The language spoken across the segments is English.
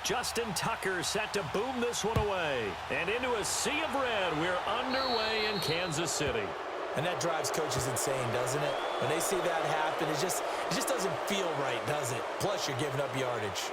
Justin Tucker set to boom this one away. And into a sea of red, we're underway in Kansas City. And that drives coaches insane, doesn't it? When they see that happen, it just doesn't feel right, does it? Plus, you're giving up yardage.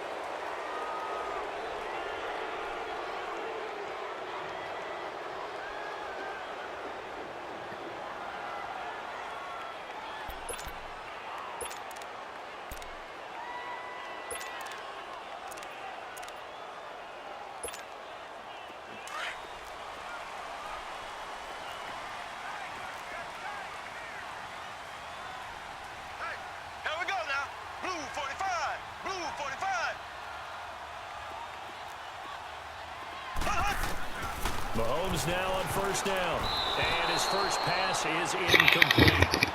Mahomes now on first down. And his first pass is incomplete.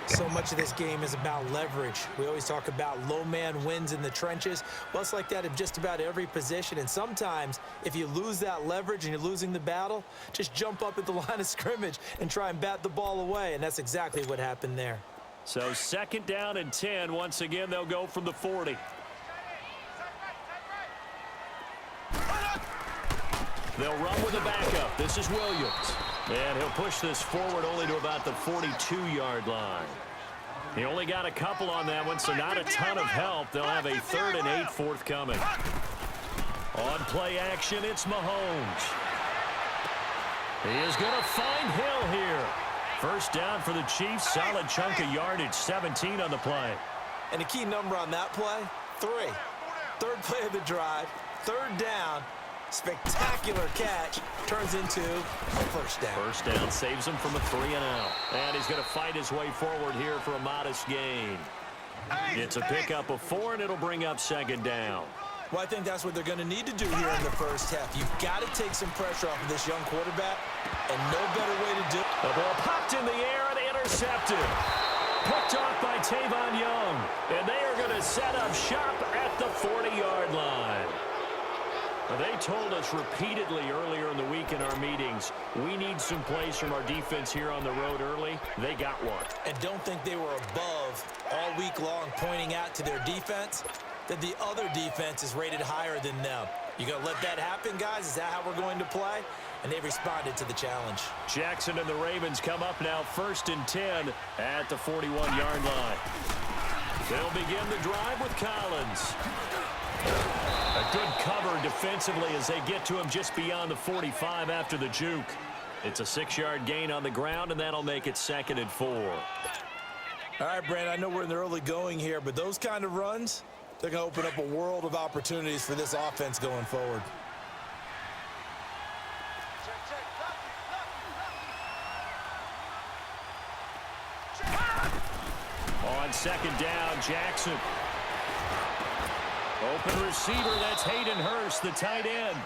So much of this game is about leverage. We always talk about low man wins in the trenches. Well, it's like that in just about every position. And sometimes, if you lose that leverage and you're losing the battle, just jump up at the line of scrimmage and try and bat the ball away. And that's exactly what happened there. So 2nd down and 10. Once again, they'll go from the 40. They'll run with a backup. This is Williams. And he'll push this forward only to about the 42-yard line. He only got a couple on that one, so not a ton of help. They'll have a 3rd and 8 forthcoming. On play action, it's Mahomes. He is going to find Hill here. First down for the Chiefs. Solid chunk of yardage, 17 on the play. And the key number on that play, 3. 3rd play of the drive, 3rd down. Spectacular catch turns into a first down. First down saves him from a 3-and-out. And he's going to fight his way forward here for a modest gain. It's a pickup of 4, and it'll bring up 2nd down. Well, I think that's what they're going to need to do here in the first half. You've got to take some pressure off of this young quarterback, and no better way to do it. The ball popped in the air and intercepted. Picked off by Tavon Young. And they are going to set up shop at the 40-yard line. They told us repeatedly earlier in the week in our meetings, we need some plays from our defense here on the road early. They got one. And don't think they were above all week long pointing out to their defense that the other defense is rated higher than them. You going to let that happen, guys? Is that how we're going to play? And they responded to the challenge. Jackson and the Ravens come up now 1st and 10 at the 41-yard line. They'll begin the drive with Collins. A good cover defensively as they get to him just beyond the 45 after the juke. It's a 6-yard gain on the ground, and that'll make it 2nd and 4. All right, Brandon, I know we're in the early going here, but those kind of runs, they're going to open up a world of opportunities for this offense going forward. On 2nd down, Jackson. Open receiver, that's Hayden Hurst, the tight end.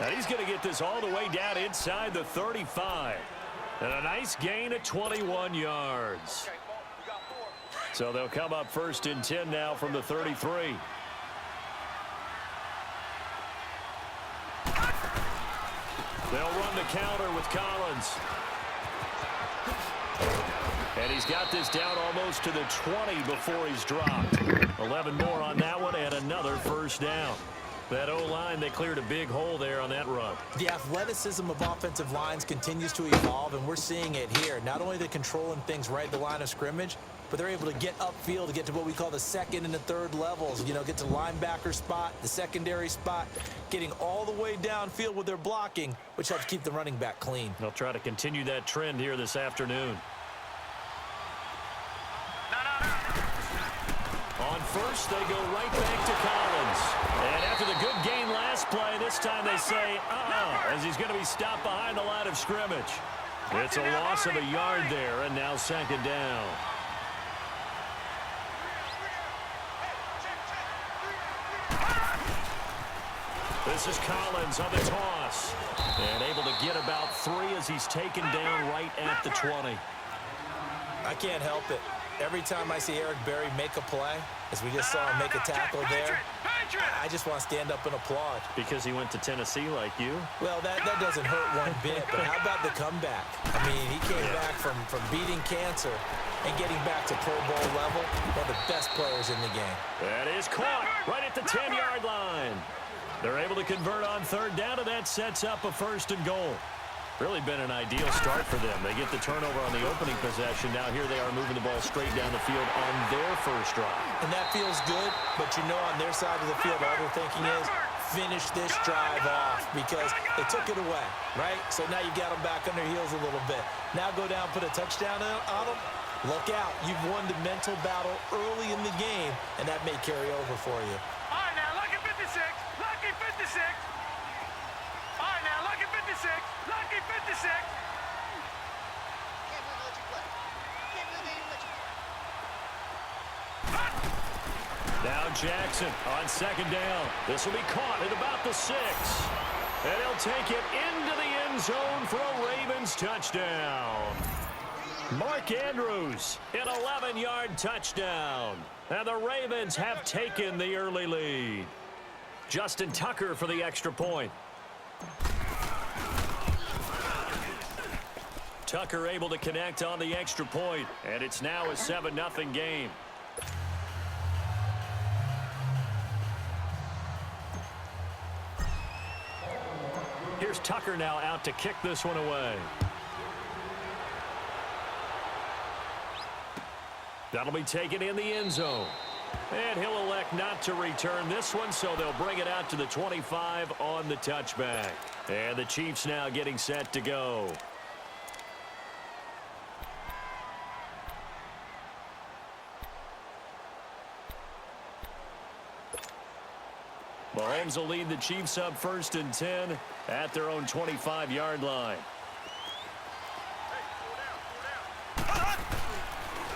And he's going to get this all the way down inside the 35. And a nice gain of 21 yards. So they'll come up 1st and 10 now from the 33. They'll run the counter with Collins. And he's got this down almost to the 20 before he's dropped. 11 more on that one and another first down. That O-line, they cleared a big hole there on that run. The athleticism of offensive lines continues to evolve, and we're seeing it here. Not only are they controlling things right at the line of scrimmage, but they're able to get upfield to get to what we call the 2nd and the 3rd levels. You know, get to the linebacker spot, the secondary spot, getting all the way downfield with their blocking, which helps keep the running back clean. They'll try to continue that trend here this afternoon. On first, they go right back to Collins. And after the good gain last play, this time they say, as he's going to be stopped behind the line of scrimmage. It's a loss of a yard there, and now 2nd down. This is Collins on the toss. And able to get about 3 as he's taken down right at the 20. I can't help it. Every time I see Eric Berry make a play, as we just saw him make a tackle there, I just want to stand up and applaud. Because he went to Tennessee like you? Well, that doesn't hurt one bit, but how about the comeback? I mean, he came back from beating cancer and getting back to Pro Bowl level, one of the best players in the game. That is caught right at the 10-yard line. They're able to convert on third down, and that sets up a 1st and goal. Really been an ideal start for them. They get the turnover on the opening possession. Now here they are moving the ball straight down the field on their first drive. And that feels good, but you know on their side of the field, all they're thinking is finish this drive off because they took it away, right? So now you got them back on their heels a little bit. Now go down, put a touchdown on them. Look out. You've won the mental battle early in the game, and that may carry over for you. All right, now, lucky 56. Lucky 56. All right, now, lucky 56. Lucky 56. Can't believe they let you play. Can't believe they even let you play. Now Jackson on 2nd down. This will be caught at about the 6. And he'll take it into the end zone for a Ravens touchdown. Mark Andrews, an 11-yard touchdown. And the Ravens have taken the early lead. Justin Tucker for the extra point. Tucker able to connect on the extra point, and it's now a 7-0 game. Here's Tucker now out to kick this one away. That'll be taken in the end zone. And he'll elect not to return this one, so they'll bring it out to the 25 on the touchback. And the Chiefs now getting set to go. Mahomes will lead the Chiefs up 1st and 10 at their own 25-yard line.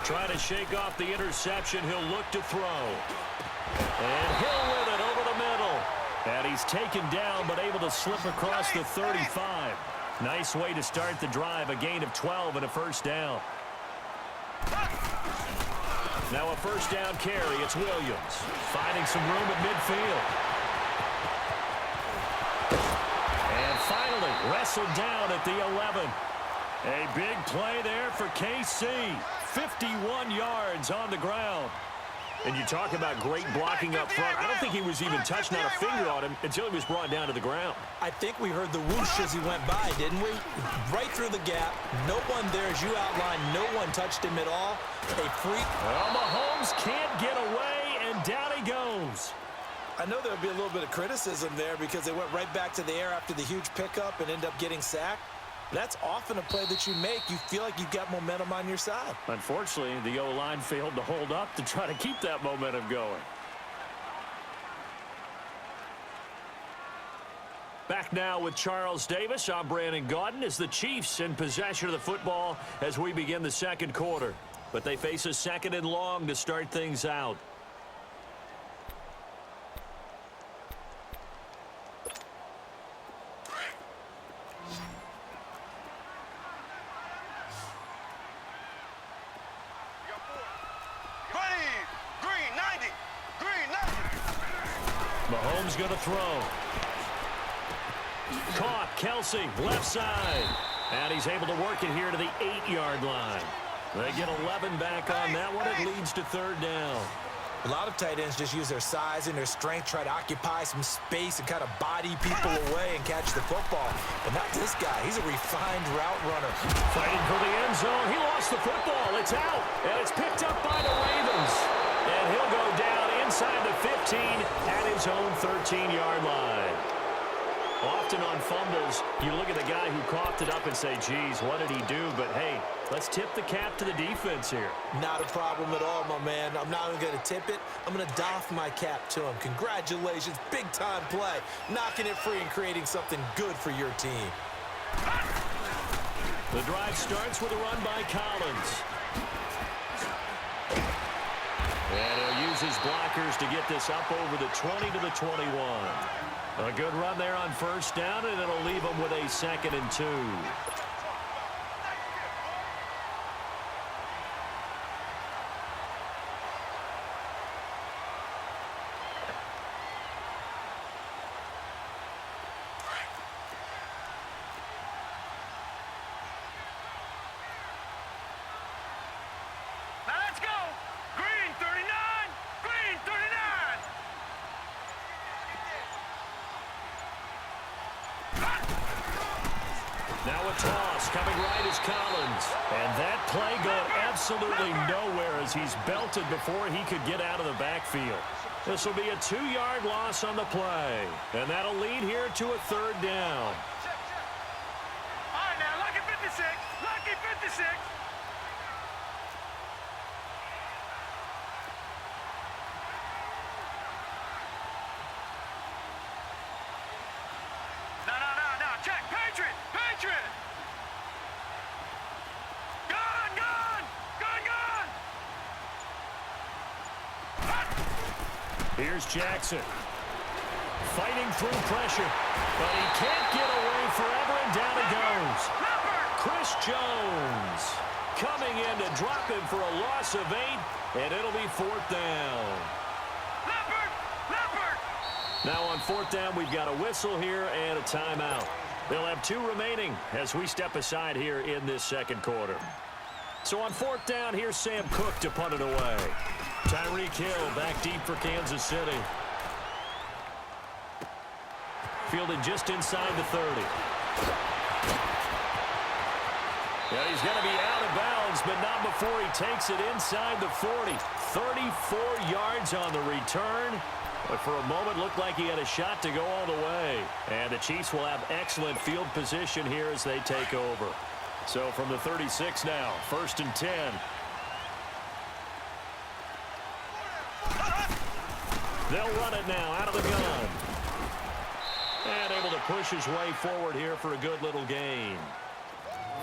Trying to shake off the interception. He'll look to throw. And Hill with it over the middle. And he's taken down but able to slip across the 35. Nice way to start the drive. A gain of 12 and a 1st down. Now a 1st down carry. It's Williams finding some room at midfield. And finally wrestled down at the 11. A big play there for KC. 51 yards on the ground. And you talk about great blocking up front. I don't think he was even touched, not a finger on him, until he was brought down to the ground. I think we heard the whoosh as he went by, didn't we? Right through the gap. No one there, as you outlined. No one touched him at all. A freak. Well, Mahomes can't get away, and down he goes. I know there'll be a little bit of criticism there because they went right back to the air after the huge pickup and ended up getting sacked. That's often a play that you make. You feel like you've got momentum on your side. Unfortunately, the O-line failed to hold up to try to keep that momentum going. Back now with Charles Davis. I'm Brandon Gaudin as the Chiefs in possession of the football as we begin the 2nd quarter. But they face a 2nd and long to start things out. Mahomes going to throw. Caught. Kelsey, left side. And he's able to work it here to the 8-yard line. They get 11 back on that one. It leads to 3rd down. A lot of tight ends just use their size and their strength, try to occupy some space and kind of body people away and catch the football. But not this guy. He's a refined route runner. Fighting for the end zone. He lost the football. It's out. And it's picked up by the Ravens. And he'll go down inside the 15 at his own 13-yard line. Often on fumbles, you look at the guy who coughed it up and say, geez, what did he do? But, hey, let's tip the cap to the defense here. Not a problem at all, my man. I'm not even going to tip it. I'm going to doff my cap to him. Congratulations. Big-time play. Knocking it free and creating something good for your team. The drive starts with a run by Collins. And he'll use his blockers to get this up over the 20 to the 21. A good run there on 1st down, and it'll leave him with a 2nd and 2. Now let's go. Green 39. Green 39. Now a toss coming right is Collins. And that play going absolutely nowhere as he's belted before he could get out of the backfield. This will be a 2-yard loss on the play. And that'll lead here to a 3rd down. All right, now, lucky 56. Lucky 56. No. Check. Patriot. Patriot. Gun. Here's Jackson. Fighting through pressure. But he can't get away forever, and down he goes. Chris Jones coming in to drop him for a loss of 8, and it'll be 4th down. Leopard. Now on 4th down, we've got a whistle here and a timeout. They'll have 2 remaining as we step aside here in this 2nd quarter. So on 4th down, here's Sam Cook to punt it away. Tyreek Hill back deep for Kansas City. Fielded just inside the 30. Yeah, he's going to be out of bounds, but not before he takes it inside the 40. 34 yards on the return. But for a moment, looked like he had a shot to go all the way. And the Chiefs will have excellent field position here as they take over. So from the 36 now, 1st and 10. They'll run it now out of the gun. And able to push his way forward here for a good little gain.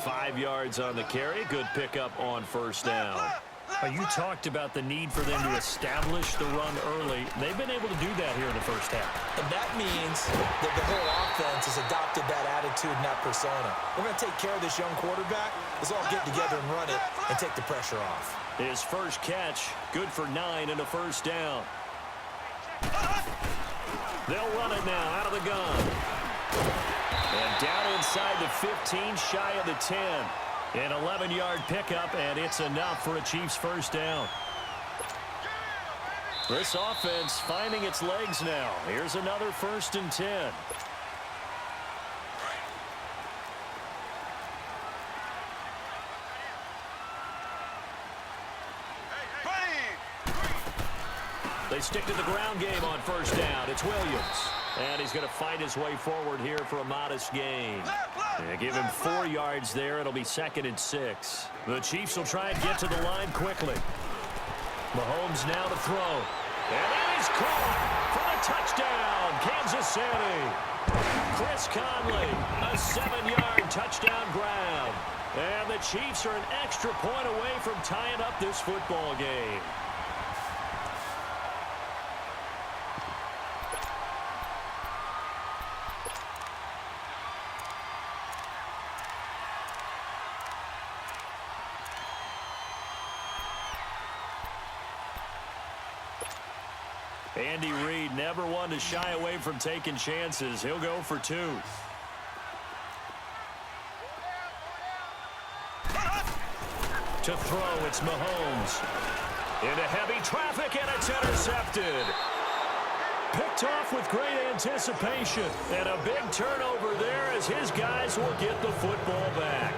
5 yards on the carry. Good pickup on 1st down. You talked about the need for them to establish the run early. They've been able to do that here in the 1st half. And that means that the whole offense has adopted that attitude and that persona. We're going to take care of this young quarterback. Let's all get together and run it and take the pressure off. His first catch, good for 9 and a 1st down. They'll run it now out of the gun. And down inside the 15, shy of the 10. An 11-yard pickup, and it's enough for a Chiefs 1st down. This offense finding its legs now. Here's another 1st and 10. They stick to the ground game on 1st down. It's Williams. And he's going to fight his way forward here for a modest gain. Yeah, give him 4 yards there. It'll be 2nd and 6. The Chiefs will try and get to the line quickly. Mahomes now to throw. And that is caught for the touchdown, Kansas City. Chris Conley, a 7-yard touchdown grab. And the Chiefs are an extra point away from tying up this football game. Andy Reid never one to shy away from taking chances. He'll go for 2. To throw, it's Mahomes. Into heavy traffic, and it's intercepted. Picked off with great anticipation. And a big turnover there as his guys will get the football back.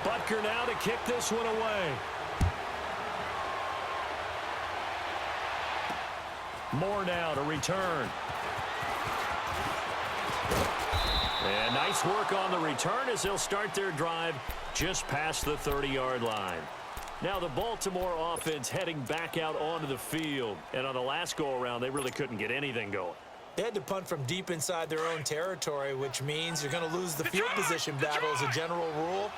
Butker now to kick this one away. Moore now to return. And nice work on the return as they'll start their drive just past the 30-yard line. Now the Baltimore offense heading back out onto the field. And on the last go-around, they really couldn't get anything going. They had to punt from deep inside their own territory, which means you're going to lose the field position battle as a general rule.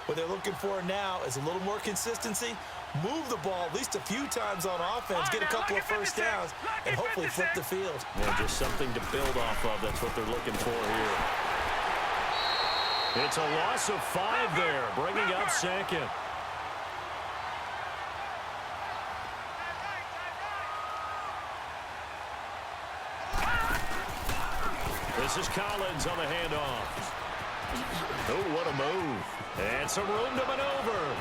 What they're looking for now is a little more consistency, move the ball at least a few times on offense, get a couple of 1st downs, and hopefully flip the field. Yeah, just something to build off of. That's what they're looking for here. It's a loss of 5 there, bringing up 2nd. This is Collins on the handoff. Oh, what a move. And some room to maneuver.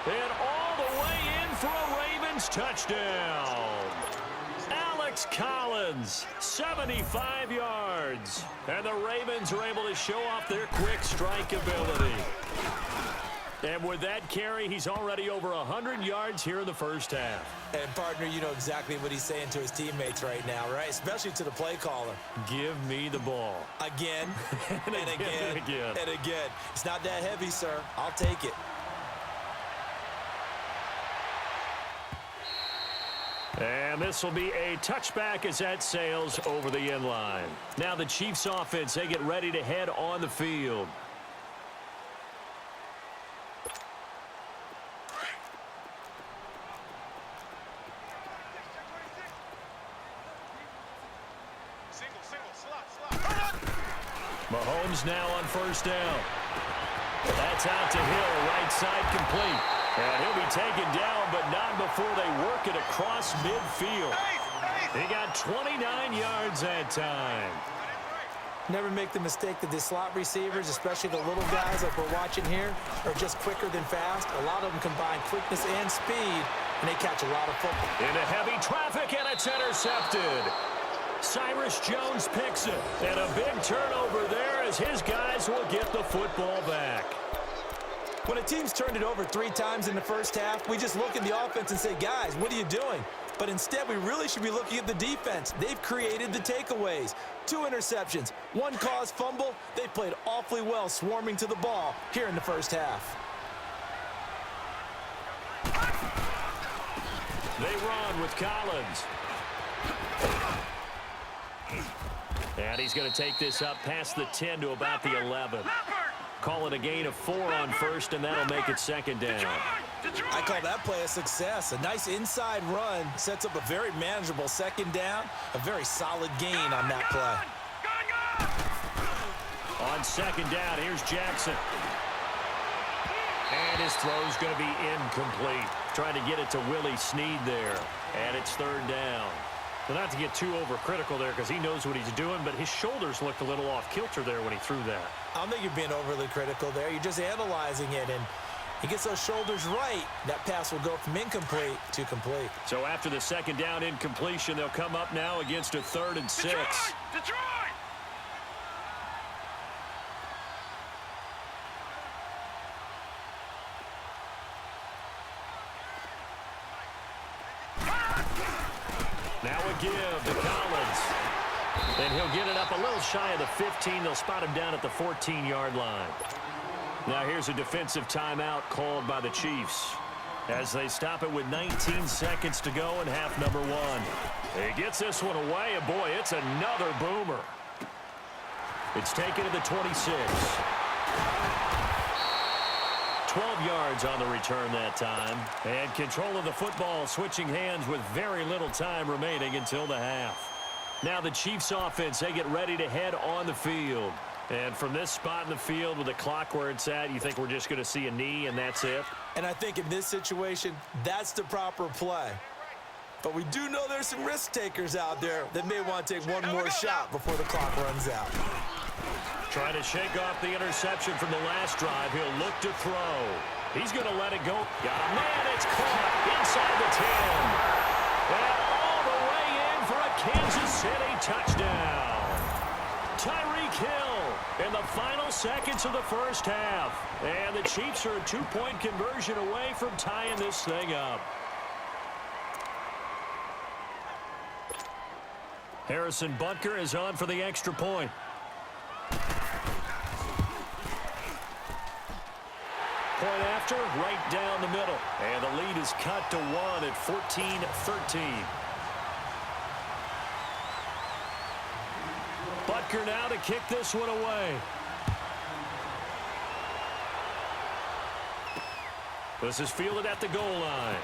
And all the Collins, touchdown. Alex Collins, 75 yards. And the Ravens are able to show off their quick strike ability. And with that carry, he's already over 100 yards here in the first half. And, partner, you know exactly what he's saying to his teammates right now, right? Especially to the play caller. Give me the ball. Again, and again. and again. It's not that heavy, sir. I'll take it. And this will be a touchback as that sails over the end line. Now the Chiefs offense, they get ready to head on the field. Mahomes now on first down. That's out to Hill, right side complete. And he'll be taken down, but not before they work it across midfield. He got 29 yards that time. Never make the mistake that the slot receivers, especially the little guys like we're watching here, are just quicker than fast. A lot of them combine quickness and speed, and they catch a lot of football. Into heavy traffic, and it's intercepted. Cyrus Jones picks it, and a big turnover there as his guys will get the football back. When a team's turned it over 3 times in the first half, we just look at the offense and say, guys, what are you doing? But instead, we really should be looking at the defense. They've created the takeaways. 2 interceptions, 1 caused fumble. They played awfully well swarming to the ball here in the first half. They run with Collins. And he's going to take this up past the 10 to about the 11. Call it a gain of 4 on first, and that'll make it second down. I call that play a success. A nice inside run sets up a very manageable second down. A very solid gain on that play. On second down, here's Jackson. And his throw's going to be incomplete. Trying to get it to Willie Snead there. And it's third down. So not to get too overcritical there because he knows what he's doing, but his shoulders looked a little off kilter there when he threw that. I don't think you're being overly critical there. You're just analyzing it, and he gets those shoulders right. That pass will go from incomplete to complete. So after the second down incompletion, they'll come up now against a 3rd and 6. Detroit! Now a give to Collins. And he'll get it up a little shy of the 15. They'll spot him down at the 14-yard line. Now here's a defensive timeout called by the Chiefs as they stop it with 19 seconds to go in half number 1. He gets this one away, and boy, it's another boomer. It's taken to the 26. 12 yards on the return that time. And control of the football switching hands with very little time remaining until the half. Now the Chiefs offense, they get ready to head on the field. And from this spot in the field with the clock where it's at, you think we're just going to see a knee and that's it? And I think in this situation, that's the proper play. But we do know there's some risk takers out there that may want to take one more shot before the clock runs out. Trying to shake off the interception from the last drive. He'll look to throw. He's going to let it go. Got a man. It's caught inside the 10. And all the way in for a Kansas City touchdown. Tyreek Hill in the final seconds of the first half. And the Chiefs are a 2-point conversion away from tying this thing up. Harrison Butker is on for the extra point. Point after, right down the middle. And the lead is cut to 1 at 14-13. Butker now to kick this one away. This is fielded at the goal line.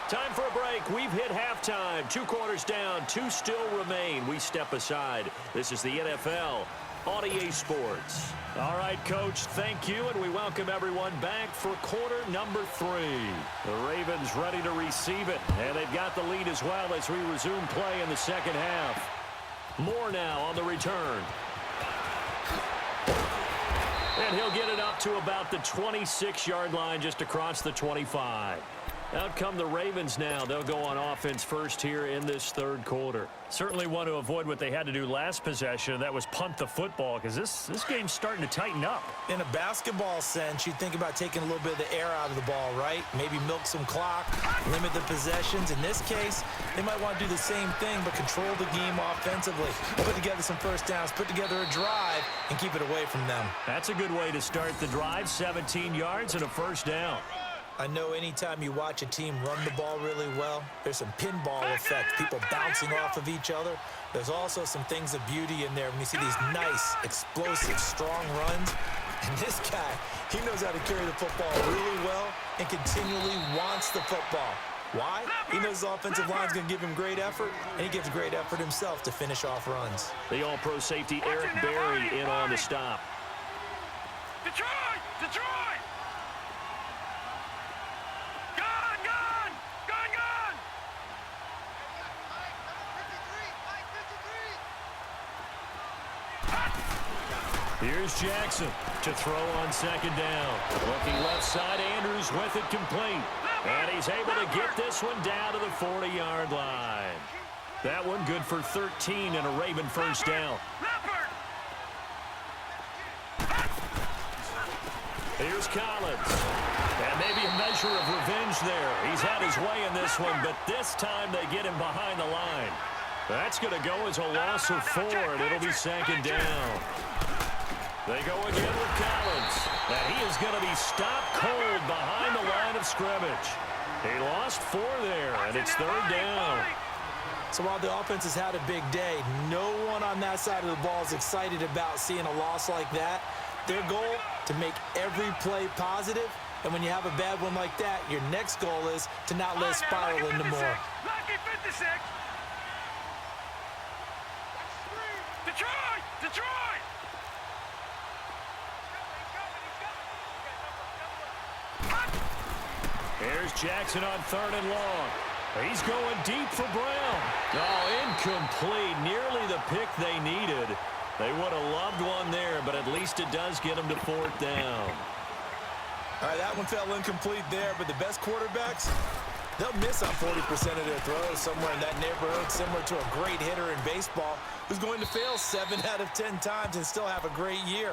Time for a break. We've hit halftime. 2 quarters down. 2 still remain. We step aside. This is the NFL on EA Sports. All right, Coach, thank you, and we welcome everyone back for quarter number 3. The Ravens ready to receive it, and they've got the lead as well as we resume play in the second half. More now on the return. And he'll get it up to about the 26-yard line, just across the 25. Out come the Ravens now. They'll go on offense first here in this third quarter. Certainly want to avoid what they had to do last possession. That was punt the football, because this game's starting to tighten up. In a basketball sense, you think about taking a little bit of the air out of the ball, right? Maybe milk some clock, limit the possessions. In this case, they might want to do the same thing, but control the game offensively. Put together some first downs, put together a drive, and keep it away from them. That's a good way to start the drive. 17 yards and a first down. I know anytime you watch a team run the ball really well, there's some pinball effect, people bouncing off of each other. There's also some things of beauty in there when you see these nice, explosive, strong runs. And this guy, he knows how to carry the football really well and continually wants the football. Why? He knows the offensive line's going to give him great effort, and he gives great effort himself to finish off runs. The all-pro safety Eric Berry in on the stop. Detroit! Detroit! Here's Jackson to throw on second down. Looking left side, Andrews with it complete. And he's able to get this one down to the 40-yard line. That one good for 13 and a Raven first down. Here's Collins. And maybe a measure of revenge there. He's had his way in this one, but this time they get him behind the line. That's going to go as a loss of 4, and it'll be second down. They go again with Collins. And he is going to be stopped cold behind the line of scrimmage. He lost 4 there, and it's third down. So while the offense has had a big day, no one on that side of the ball is excited about seeing a loss like that. Their goal, to make every play positive. And when you have a bad one like that, your next goal is to not let it spiral into more. Lucky 56. Detroit! Detroit! Here's Jackson on third and long. He's going deep for Brown. Oh, incomplete. Nearly the pick they needed. They would have loved one there, but at least it does get them to fourth down. All right, that one fell incomplete there, but the best quarterbacks, they'll miss on 40% of their throws somewhere in that neighborhood, similar to a great hitter in baseball who's going to fail 7 out of 10 times and still have a great year.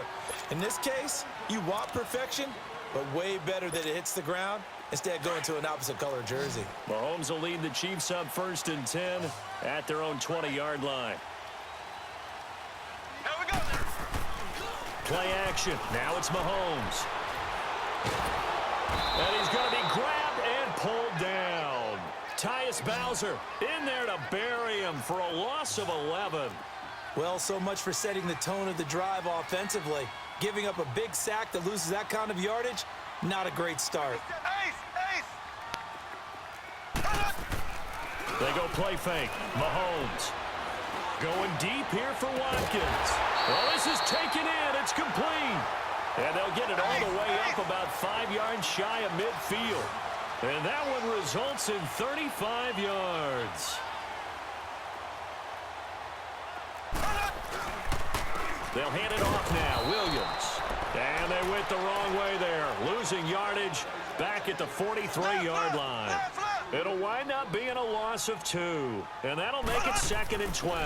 In this case, you want perfection, but way better that it hits the ground instead of going to an opposite color jersey. Mahomes will lead the Chiefs up first and 10 at their own 20-yard line. Here we go. Play action. Now it's Mahomes. And he's going to be grabbed and pulled down. Tyus Bowser in there to bury him for a loss of 11. Well, so much for setting the tone of the drive offensively. Giving up a big sack that loses that kind of yardage, not a great start. Ace! They go play fake. Mahomes going deep here for Watkins. Well, this is taken in. It's complete. And they'll get it all the way up about 5 yards shy of midfield. And that one results in 35 yards. They'll hand it off now. Williams. And they went the wrong way there. Losing yardage back at the 43-yard line. It'll wind up being a loss of 2. And that'll make it second and 12.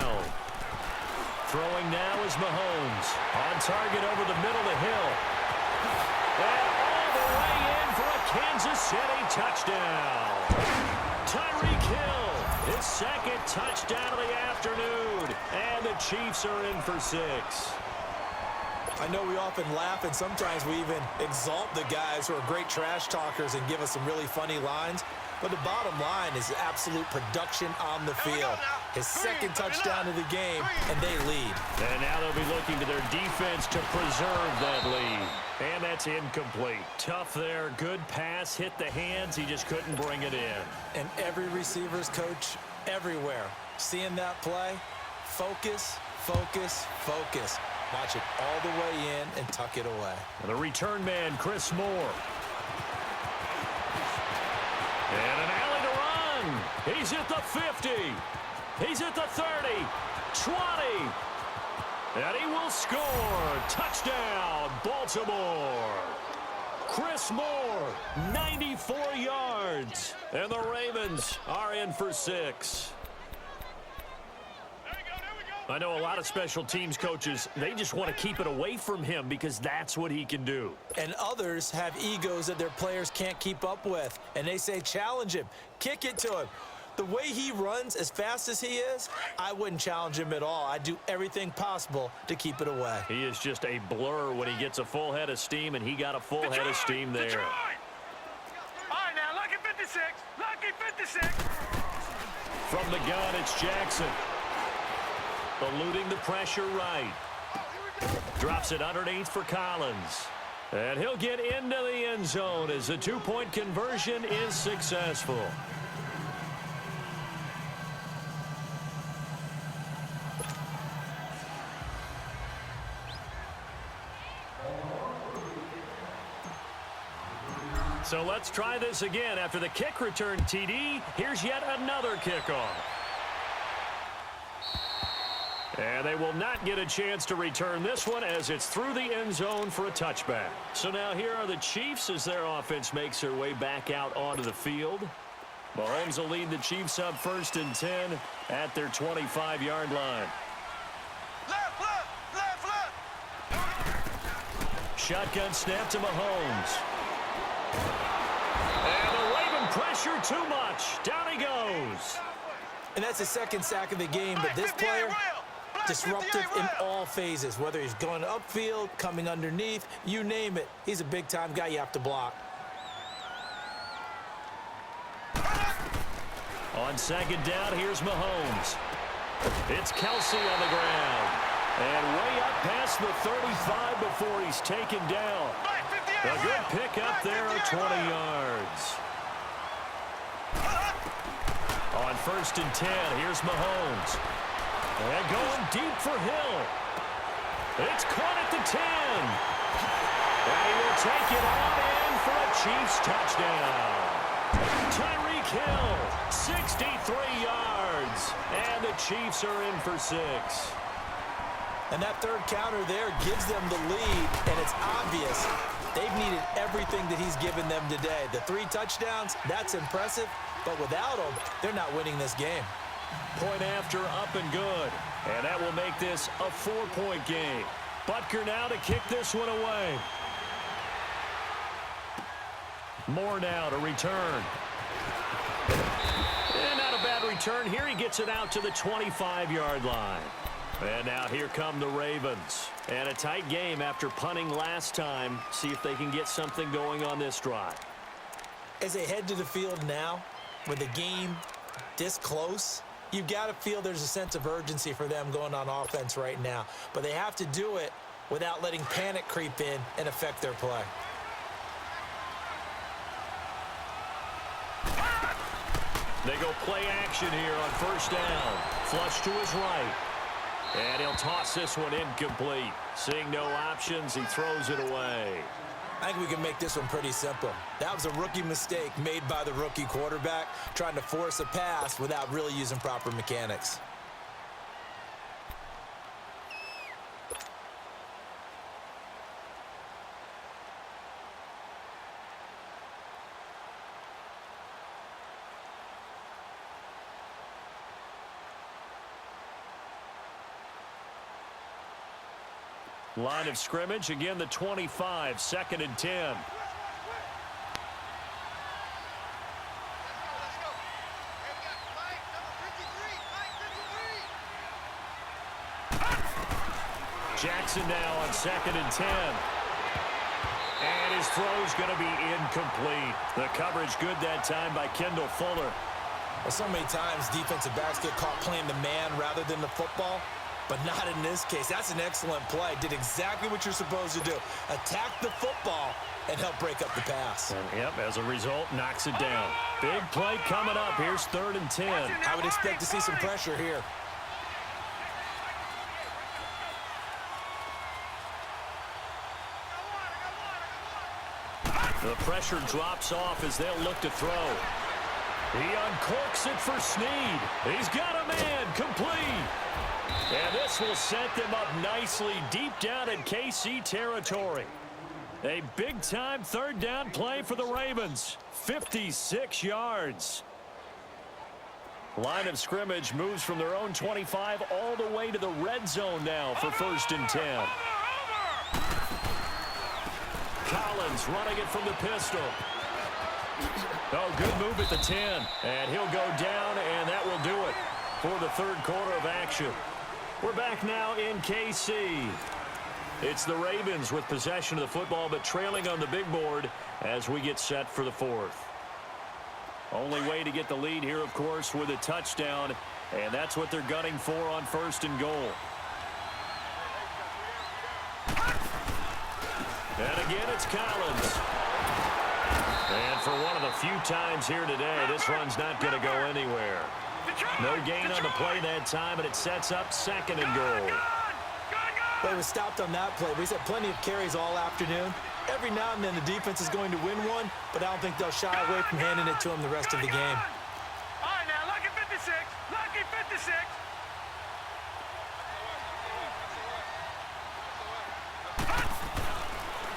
Throwing now is Mahomes. On target over the middle to Hill. And all the way in for a Kansas City touchdown. Tyreek Hill, his second touchdown of the afternoon. And the Chiefs are in for 6. I know we often laugh and sometimes we even exalt the guys who are great trash talkers and give us some really funny lines. But the bottom line is absolute production on the field. His second touchdown of the game, and they lead. And now they'll be looking to their defense to preserve that lead. And that's incomplete. Tough there. Good pass. Hit the hands. He just couldn't bring it in. And every receiver's coach everywhere, seeing that play, focus, focus, focus. Watch it all the way in and tuck it away. And the return man, Chris Moore. And an alley to run. He's at the 50. He's at the 30. 20. And he will score. Touchdown, Baltimore. Chris Moore, 94 yards. And the Ravens are in for 6. I know a lot of special teams coaches, they just want to keep it away from him because that's what he can do. And others have egos that their players can't keep up with. And they say, challenge him, kick it to him. The way he runs as fast as he is, I wouldn't challenge him at all. I'd do everything possible to keep it away. He is just a blur when he gets a full head of steam, and he got a full head of steam there. Detroit! All right, now, lucky 56. Lucky 56. From the gun, it's Jackson. Eluding the pressure right. Drops it underneath for Collins. And he'll get into the end zone as the two-point conversion is successful. So let's try this again. After the kick return TD, here's yet another kickoff. And they will not get a chance to return this one as it's through the end zone for a touchback. So now here are the Chiefs as their offense makes their way back out onto the field. Mahomes will lead the Chiefs up 1st and 10 at their 25-yard line. Left. Shotgun snap to Mahomes. And the Raven pressure too much. Down he goes. And that's the second sack of the game, but this player, disruptive in all phases, whether he's going upfield, coming underneath, you name it. He's a big-time guy you have to block. On 2nd down, here's Mahomes. It's Kelsey on the ground. And way up past the 35 before he's taken down. A good pickup there at 20 yards. On 1st and 10, here's Mahomes. And going deep for Hill. It's caught at the 10. And he will take it on in for a Chiefs touchdown. Tyreek Hill, 63 yards. And the Chiefs are in for 6. And that third counter there gives them the lead, and it's obvious they've needed everything that he's given them today. The 3 touchdowns, that's impressive, but without him, they're not winning this game. Point after, up and good. And that will make this a 4-point game. Butker now to kick this one away. Moore now to return. And not a bad return here. He gets it out to the 25-yard line. And now here come the Ravens. And a tight game after punting last time. See if they can get something going on this drive. As they head to the field now, with the game this close, you've got to feel there's a sense of urgency for them going on offense right now. But they have to do it without letting panic creep in and affect their play. They go play action here on 1st down. Flush to his right. And he'll toss this one incomplete. Seeing no options, he throws it away. I think we can make this one pretty simple. That was a rookie mistake made by the rookie quarterback, trying to force a pass without really using proper mechanics. Line of scrimmage, again the 25, 2nd and 10. Let's go. Hey, we got flag number 53. Jackson now on 2nd and 10. And his throw's going to be incomplete. The coverage good that time by Kendall Fuller. Well, so many times defensive backs get caught playing the man rather than the football, but not in this case. That's an excellent play. Did exactly what you're supposed to do. Attack the football and help break up the pass. And, yep, as a result, knocks it down. Big play coming up. Here's 3rd and 10. I would expect to see some pressure here. The pressure drops off as they'll look to throw. He uncorks it for Snead. He's got a man, complete. And this will set them up nicely deep down in KC territory. A big-time third down play for the Ravens. 56 yards. Line of scrimmage moves from their own 25 all the way to the red zone now for 1st and 10. Collins running it from the pistol. Oh, good move at the 10. And he'll go down, and that will do it for the third quarter of action. We're back now in KC. It's the Ravens with possession of the football, but trailing on the big board as we get set for the fourth. Only way to get the lead here, of course, with a touchdown, and that's what they're gunning for on 1st and goal. And again, it's Collins. And for one of the few times here today, this run's not going to go anywhere. No gain on the play that time, and it sets up 2nd and goal. Well, he was stopped on that play, but he's had plenty of carries all afternoon. Every now and then the defense is going to win one, but I don't think they'll shy away from handing it to him the rest of the game. All right, now, lucky 56. Lucky 56.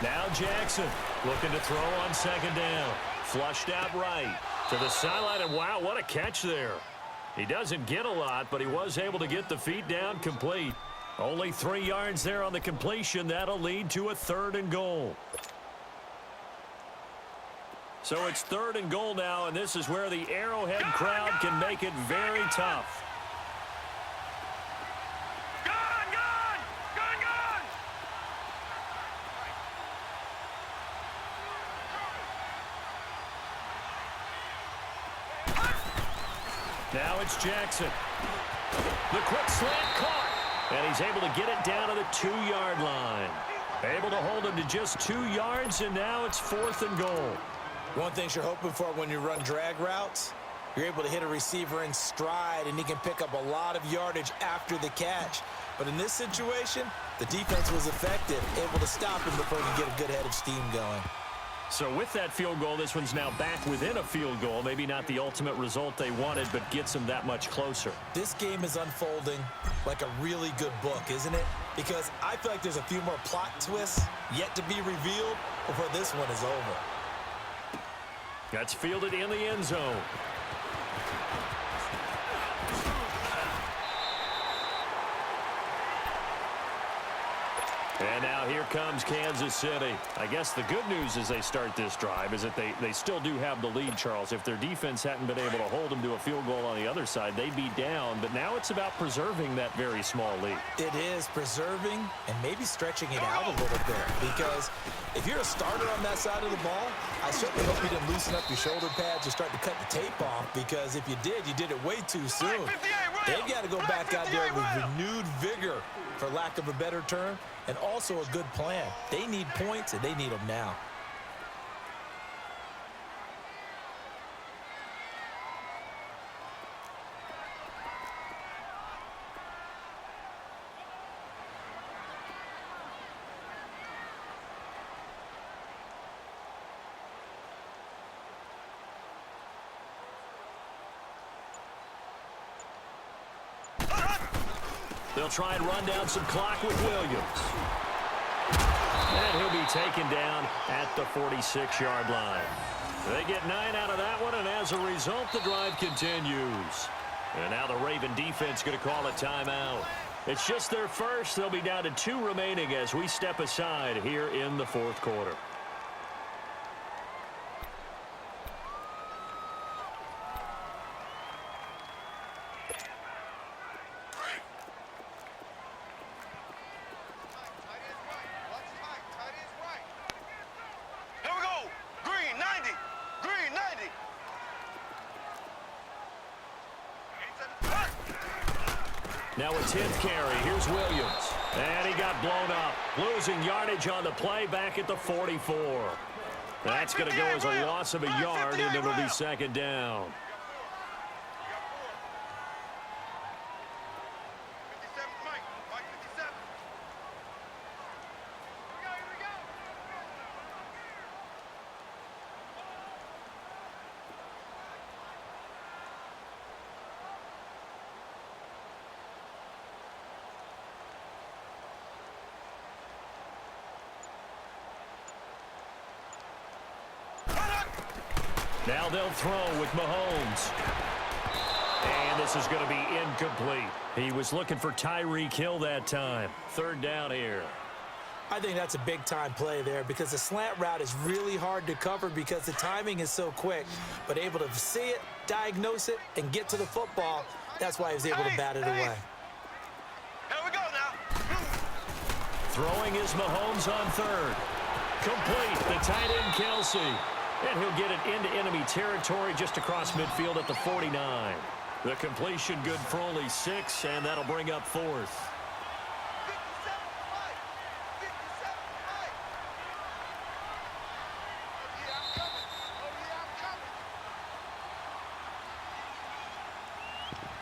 Now Jackson looking to throw on 2nd down. Flushed out right to the sideline, and wow, what a catch there. He doesn't get a lot, but he was able to get the feet down complete. Only 3 yards there on the completion. That'll lead to a 3rd and goal. So it's 3rd and goal now, and this is where the Arrowhead crowd can make it very tough. Now it's Jackson. The quick slant caught. And he's able to get it down to the 2-yard line. Able to hold him to just 2 yards, and now it's 4th and goal. One thing you're hoping for when you run drag routes, you're able to hit a receiver in stride, and he can pick up a lot of yardage after the catch. But in this situation, the defense was effective, able to stop him before he could get a good head of steam going. So with that field goal, this one's now back within a field goal. Maybe not the ultimate result they wanted, but gets them that much closer. This game is unfolding like a really good book, isn't it? Because I feel like there's a few more plot twists yet to be revealed before this one is over. That's fielded in the end zone. And now here comes Kansas City. I guess the good news as they start this drive is that they still do have the lead, Charles. If their defense hadn't been able to hold them to a field goal on the other side, they'd be down. But now it's about preserving that very small lead. It is preserving and maybe stretching it out a little bit. Because if you're a starter on that side of the ball, I certainly hope you didn't loosen up your shoulder pads or start to cut the tape off. Because if you did, you did it way too soon. They've got to go back out there with renewed vigor, for lack of a better term, and also a good plan. They need points, and they need them now. They'll try and run down some clock with Williams. And he'll be taken down at the 46-yard line. They get 9 out of that one, and as a result, the drive continues. And now the Raven defense going to call a timeout. It's just their first. They'll be down to 2 remaining as we step aside here in the fourth quarter. Now a 10th carry. Here's Williams. And he got blown up. Losing yardage on the play back at the 44. That's going to go as a loss of a yard, and it'll be second down. Now they'll throw with Mahomes. And this is going to be incomplete. He was looking for Tyreek Hill that time. Third down here. I think that's a big-time play there because the slant route is really hard to cover because the timing is so quick. But able to see it, diagnose it, and get to the football, that's why he was able to bat it away. Here we go now. Throwing is Mahomes on third. Complete, the tight end Kelsey. And he'll get it into enemy territory just across midfield at the 49. The completion good for only 6, and that'll bring up fourth.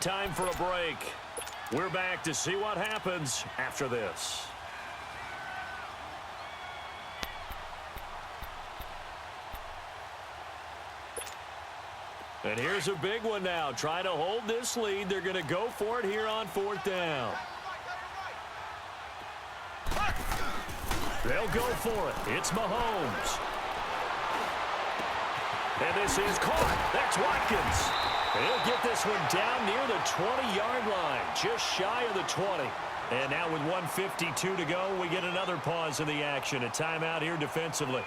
57-5. Time for a break. We're back to see what happens after this. And here's a big one now. Trying to hold this lead. They're going to go for it here on fourth down. They'll go for it. It's Mahomes. And this is caught. That's Watkins. He'll get this one down near the 20-yard line, just shy of the 20. And now with 1:52 to go, we get another pause in the action. A timeout here defensively.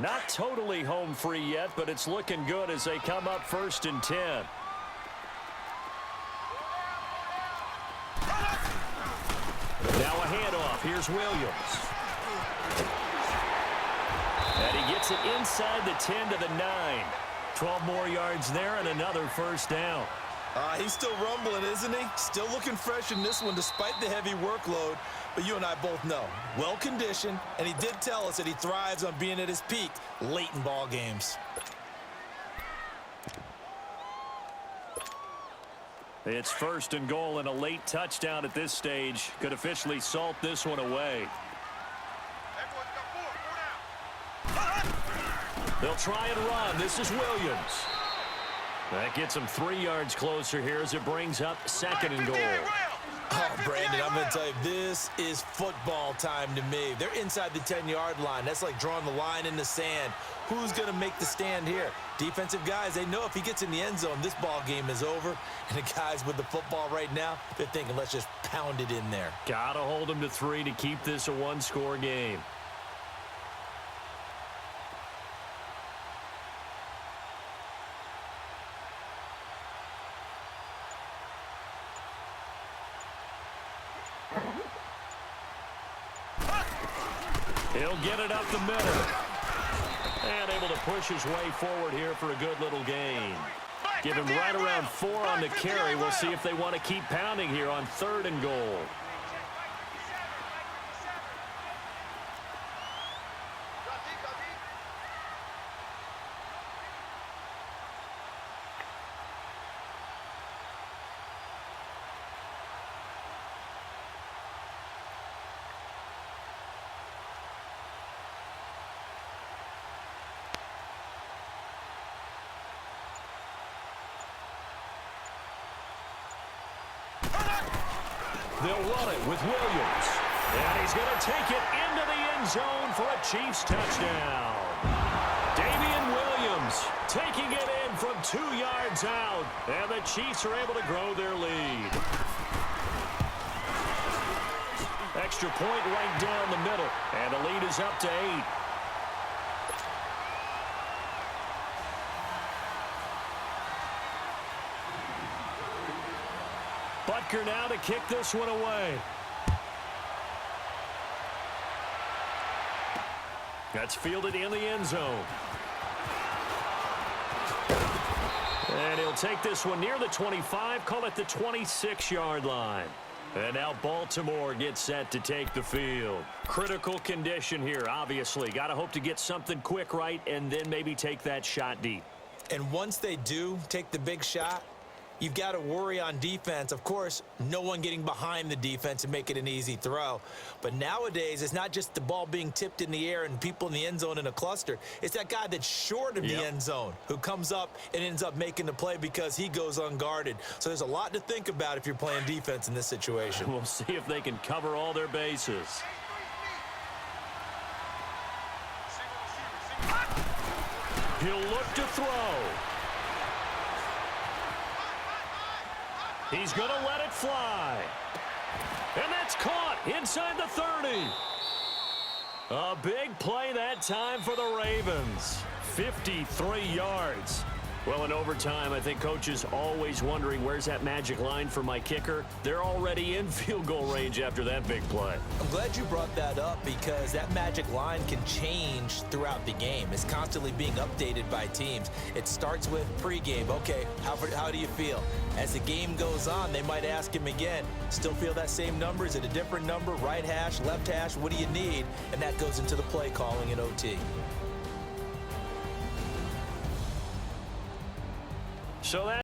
Not totally home free yet, but it's looking good as they come up 1st and 10. Now a handoff. Here's Williams. And he gets it inside the 10 to the 9. 12 more yards there and another first down. He's still rumbling, isn't he? Still looking fresh in this one despite the heavy workload. But you and I both know, well-conditioned, and he did tell us that he thrives on being at his peak late in ball games. It's 1st and goal, and a late touchdown at this stage could officially salt this one away. Everyone's got 4 down. They'll try and run. This is Williams. That gets him 3 yards closer here as it brings up 2nd and goal. Oh, Brandon, I'm going to tell you, this is football time to me. They're inside the 10-yard line. That's like drawing the line in the sand. Who's going to make the stand here? Defensive guys, they know if he gets in the end zone, this ball game is over. And the guys with the football right now, they're thinking, let's just pound it in there. Got to hold him to 3 to keep this a one-score game. He'll get it up the middle. And able to push his way forward here for a good little gain. Give him right around 4 on the carry. We'll see if they want to keep pounding here on 3rd and goal. They'll run it with Williams. And he's going to take it into the end zone for a Chiefs touchdown. Damian Williams taking it in from 2 yards out. And the Chiefs are able to grow their lead. Extra point right down the middle. And the lead is up to 8. Butker now to kick this one away. That's fielded in the end zone. And he'll take this one near the 25, call it the 26-yard line. And now Baltimore gets set to take the field. Critical condition here, obviously. Got to hope to get something quick right and then maybe take that shot deep. And once they do take the big shot, you've got to worry on defense. Of course, no one getting behind the defense and make it an easy throw. But nowadays, it's not just the ball being tipped in the air and people in the end zone in a cluster. It's that guy that's short of the end zone who comes up and ends up making the play because he goes unguarded. So there's a lot to think about if you're playing defense in this situation. We'll see if they can cover all their bases. He'll look to throw. He's going to let it fly. And that's caught inside the 30. A big play that time for the Ravens. 53 yards. Well, in overtime, I think coaches always wondering, where's that magic line for my kicker? They're already in field goal range after that big play. I'm glad you brought that up because that magic line can change throughout the game. It's constantly being updated by teams. It starts with pregame. Okay, how do you feel? As the game goes on, they might ask him again, still feel that same number? Is it a different number? Right hash, left hash? What do you need? And that goes into the play calling in OT. So that